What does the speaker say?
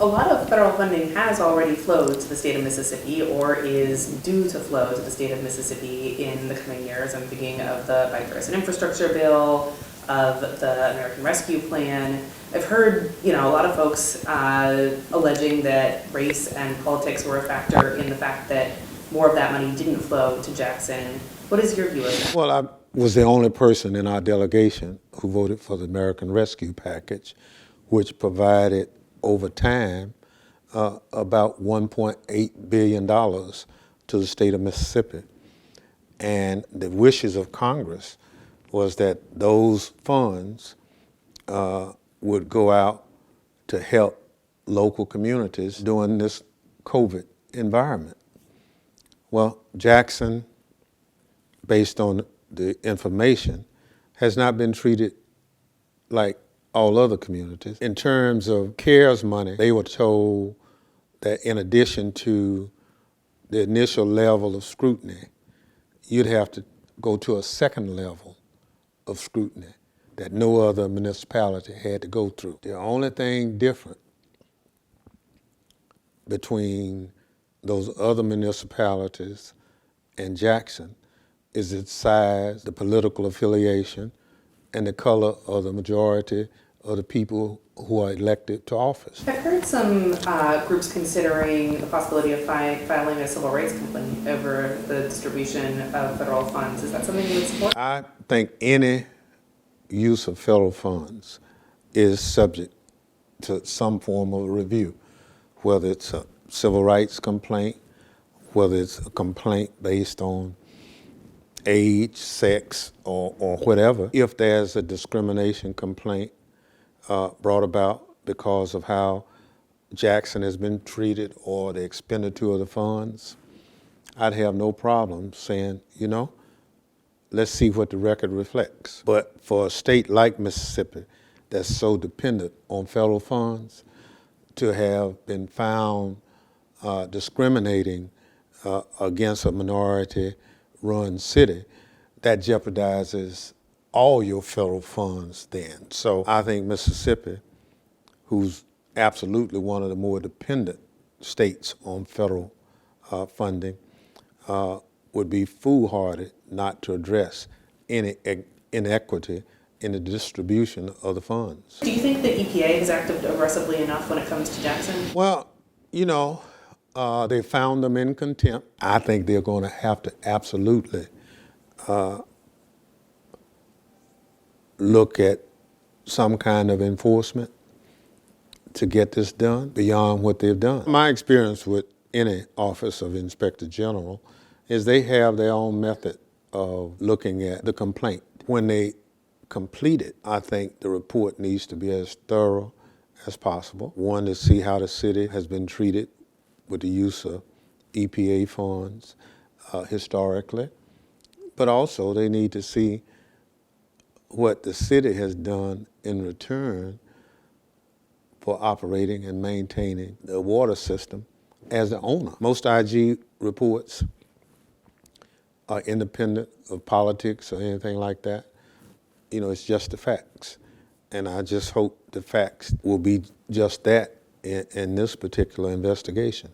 A lot of federal funding has already flowed to the state of Mississippi or is due to flow to the state of Mississippi in the coming years. I'm thinking of the bipartisan infrastructure bill, of the American Rescue Plan. I've heard, a lot of folks alleging that race and politics were a factor in the fact that more of that money didn't flow to Jackson. What is your view of that? Well, I was the only person in our delegation who voted for the American Rescue Package, which provided over time about $1.8 billion to the state of Mississippi. And the wishes of Congress was that those funds would go out to help local communities during this COVID environment. Well, Jackson, based on the information, has not been treated like all other communities. In terms of CARES money, they were told that in addition to the initial level of scrutiny, you'd have to go to a second level of scrutiny that no other municipality had to go through. The only thing different between those other municipalities and Jackson is its size, the political affiliation, and the color of the majority of the people who are elected to office. I've heard some groups considering the possibility of filing a civil rights complaint over the distribution of federal funds. Is that something you would support? I think any use of federal funds is subject to some form of review, whether it's a civil rights complaint, whether it's a complaint based on age, sex, or whatever. If there's a discrimination complaint brought about because of how Jackson has been treated or the expenditure of the funds, I'd have no problem saying, let's see what the record reflects. But for a state like Mississippi that's so dependent on federal funds, to have been found discriminating against a minority-run city, that jeopardizes all your federal funds then. So I think Mississippi, who's absolutely one of the more dependent states on federal funding, would be foolhardy not to address any inequity in the distribution of the funds. Do you think the EPA has acted aggressively enough when it comes to Jackson? Well, they found them in contempt. I think they're going to have to absolutely look at some kind of enforcement to get this done beyond what they've done. My experience with any office of Inspector General is they have their own method of looking at the complaint. When they complete it, I think the report needs to be as thorough as possible. One, to see how the city has been treated with the use of EPA funds historically, but also they need to see what the city has done in return for operating and maintaining the water system as the owner. Most IG reports are independent of politics or anything like that. It's just the facts. And I just hope the facts will be just that in this particular investigation.